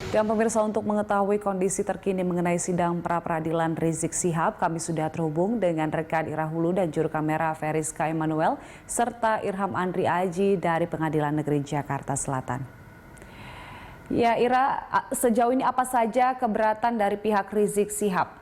Dan pemirsa, untuk mengetahui kondisi terkini mengenai sidang pra-peradilan Rizik Syihab, kami sudah terhubung dengan rekan Ira Hulu dan juru kamera Veriska Emmanuel serta Irham Andri Aji dari Pengadilan Negeri Jakarta Selatan. Ya Ira, sejauh ini apa saja keberatan dari pihak Rizik Syihab?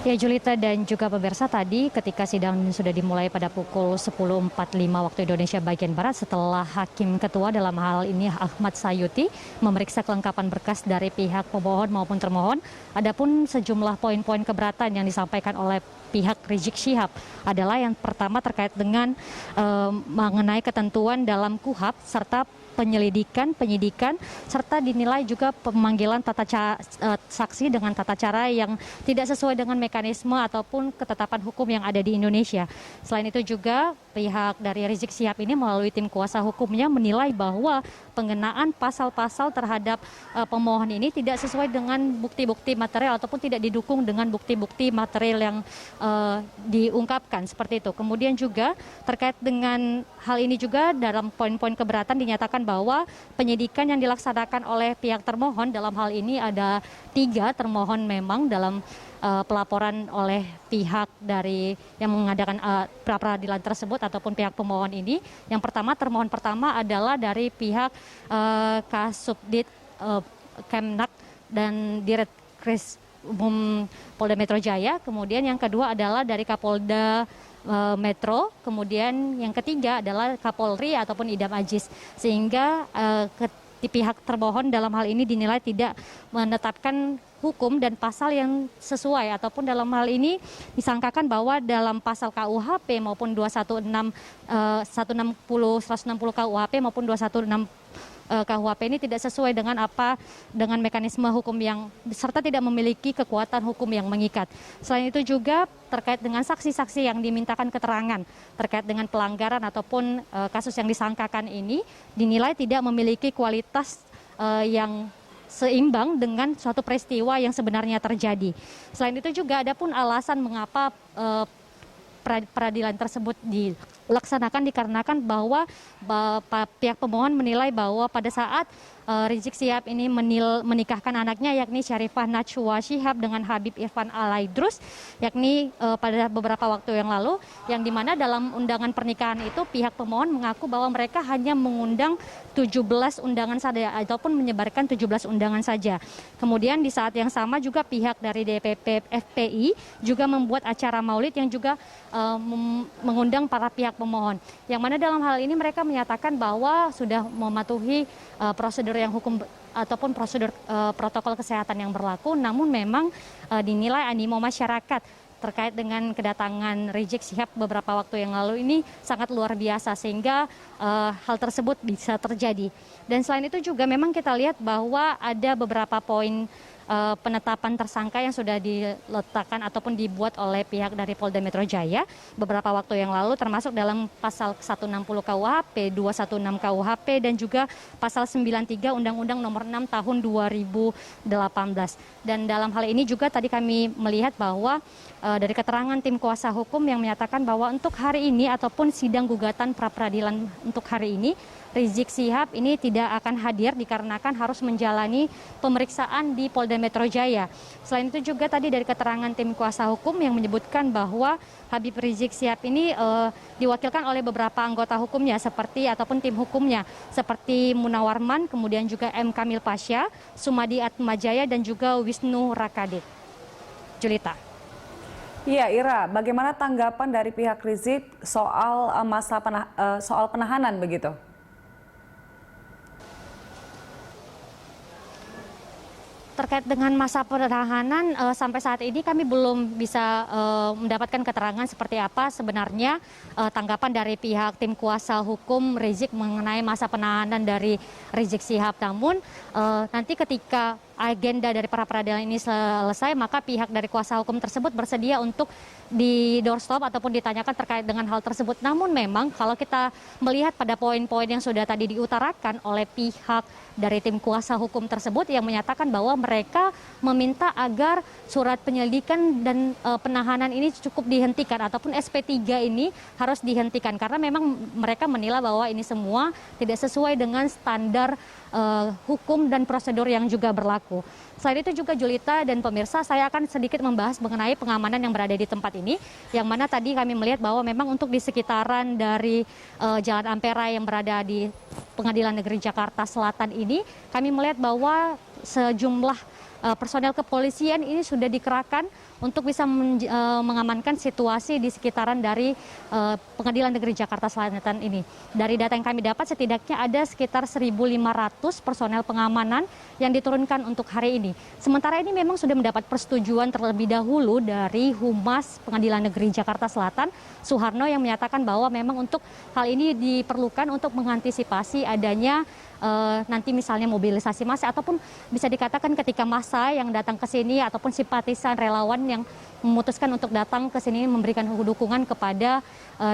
Ya Julita dan juga pemirsa, tadi ketika sidang sudah dimulai pada pukul 10.45 waktu Indonesia bagian Barat setelah Hakim Ketua dalam hal ini Ahmad Sayuti memeriksa kelengkapan berkas dari pihak pemohon maupun termohon. Adapun sejumlah poin-poin keberatan yang disampaikan oleh pihak Rizik Syihab adalah yang pertama terkait dengan mengenai ketentuan dalam KUHP serta penyelidikan, penyidikan, serta dinilai juga pemanggilan saksi dengan tata cara yang tidak sesuai dengan mekanisme ataupun ketetapan hukum yang ada di Indonesia. Selain itu juga pihak dari Rizik Syihab ini melalui tim kuasa hukumnya menilai bahwa pengenaan pasal-pasal terhadap pemohon ini tidak sesuai dengan bukti-bukti material ataupun tidak didukung dengan bukti-bukti material yang diungkapkan seperti itu. Kemudian juga terkait dengan hal ini juga dalam poin-poin keberatan dinyatakan bahwa penyidikan yang dilaksanakan oleh pihak termohon dalam hal ini ada 3 termohon memang dalam pelaporan oleh pihak dari yang mengadakan pra-peradilan tersebut ataupun pihak pemohon ini. Yang pertama, termohon pertama adalah dari pihak Kasubdit Kemnak dan Diretkris Umum Polda Metro Jaya. Kemudian yang kedua adalah dari Kapolda Metro, kemudian yang ketiga adalah Kapolri ataupun Idam Aziz, sehingga di pihak termohon dalam hal ini dinilai tidak menetapkan hukum dan pasal yang sesuai ataupun dalam hal ini disangkakan bahwa dalam pasal KUHP maupun 160 KUHP maupun 216 KUHP ini tidak sesuai dengan mekanisme hukum yang serta tidak memiliki kekuatan hukum yang mengikat. Selain itu juga terkait dengan saksi-saksi yang dimintakan keterangan terkait dengan pelanggaran ataupun kasus yang disangkakan ini dinilai tidak memiliki kualitas yang seimbang dengan suatu peristiwa yang sebenarnya terjadi. Selain itu juga ada pun alasan mengapa peradilan tersebut dilaksanakan dikarenakan bahwa pihak pemohon menilai bahwa pada saat Rizik Syihab ini menikahkan anaknya yakni Syarifah Najwa Syihab dengan Habib Irfan Alaidrus yakni pada beberapa waktu yang lalu, yang dimana dalam undangan pernikahan itu pihak pemohon mengaku bahwa mereka hanya mengundang 17 undangan saja ataupun menyebarkan 17 undangan saja. Kemudian di saat yang sama juga pihak dari DPP FPI juga membuat acara maulid yang juga mengundang para pihak pemohon. Yang mana dalam hal ini mereka menyatakan bahwa sudah mematuhi prosedur yang hukum ataupun prosedur protokol kesehatan yang berlaku, namun memang dinilai animo masyarakat terkait dengan kedatangan Rizik Syihab beberapa waktu yang lalu ini sangat luar biasa sehingga hal tersebut bisa terjadi. Dan selain itu juga memang kita lihat bahwa ada beberapa poin penetapan tersangka yang sudah diletakkan ataupun dibuat oleh pihak dari Polda Metro Jaya beberapa waktu yang lalu, termasuk dalam pasal 160 KUHP, 216 KUHP dan juga pasal 93 Undang-Undang Nomor 6 Tahun 2018. Dan dalam hal ini juga tadi kami melihat bahwa dari keterangan tim kuasa hukum yang menyatakan bahwa untuk hari ini ataupun sidang gugatan pra-peradilan untuk hari ini Rizik Syihab ini tidak akan hadir dikarenakan harus menjalani pemeriksaan di Polda Metro Jaya. Selain itu juga tadi dari keterangan tim kuasa hukum yang menyebutkan bahwa Habib Rizik Syihab ini diwakilkan oleh beberapa anggota hukumnya seperti ataupun tim hukumnya seperti Munawarman, kemudian juga M. Kamil Pasha, Sumadi Atmajaya dan juga Wisnu Rakadit. Julita. Iya Ira, bagaimana tanggapan dari pihak Rizik soal soal penahanan begitu? Terkait dengan masa penahanan, sampai saat ini kami belum bisa mendapatkan keterangan seperti apa sebenarnya tanggapan dari pihak tim kuasa hukum Rizik mengenai masa penahanan dari Rizik Syihab. Namun nanti ketika agenda dari pra peradilan ini selesai, maka pihak dari kuasa hukum tersebut bersedia untuk di doorstop ataupun ditanyakan terkait dengan hal tersebut. Namun memang kalau kita melihat pada poin-poin yang sudah tadi diutarakan oleh pihak dari tim kuasa hukum tersebut yang menyatakan bahwa mereka meminta agar surat penyelidikan dan penahanan ini cukup dihentikan ataupun SP3 ini harus dihentikan karena memang mereka menilai bahwa ini semua tidak sesuai dengan standar hukum dan prosedur yang juga berlaku. Selain itu juga Julita dan pemirsa, saya akan sedikit membahas mengenai pengamanan yang berada di tempat ini, yang mana tadi kami melihat bahwa memang untuk di sekitaran dari Jalan Ampera yang berada di Pengadilan Negeri Jakarta Selatan ini, kami melihat bahwa sejumlah personel kepolisian ini sudah dikerahkan untuk bisa mengamankan situasi di sekitaran dari Pengadilan Negeri Jakarta Selatan ini. Dari data yang kami dapat setidaknya ada sekitar 1.500 personel pengamanan yang diturunkan untuk hari ini. Sementara ini memang sudah mendapat persetujuan terlebih dahulu dari Humas Pengadilan Negeri Jakarta Selatan, Suharno, yang menyatakan bahwa memang untuk hal ini diperlukan untuk mengantisipasi adanya nanti misalnya mobilisasi massa ataupun bisa dikatakan ketika massa yang datang ke sini ataupun simpatisan relawan yang memutuskan untuk datang ke sini memberikan dukungan kepada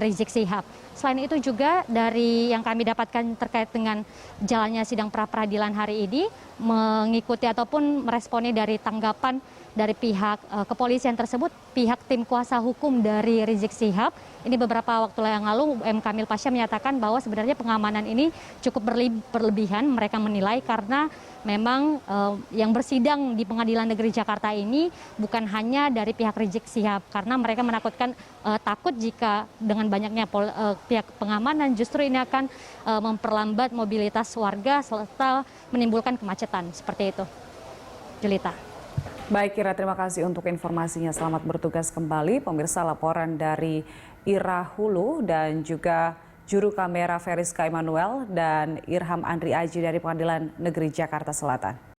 Rizik Syihab. Selain itu juga dari yang kami dapatkan terkait dengan jalannya sidang pra peradilan hari ini, mengikuti ataupun meresponi dari tanggapan dari pihak kepolisian tersebut, pihak tim kuasa hukum dari Rizik Syihab, ini beberapa waktu yang lalu M. Kamil Pasha menyatakan bahwa sebenarnya pengamanan ini cukup berlebihan, mereka menilai karena memang yang bersidang di Pengadilan Negeri Jakarta ini bukan hanya dari pihak Rizik Syihab, karena mereka menakutkan takut jika dengan banyaknya pihak pengamanan justru ini akan memperlambat mobilitas warga serta menimbulkan kemacetan seperti itu. Julita. Baik Ira, terima kasih untuk informasinya. Selamat bertugas kembali. Pemirsa, laporan dari Ira Hulu dan juga juru kamera Feriska Emanuel dan Irham Andri Aji dari Pengadilan Negeri Jakarta Selatan.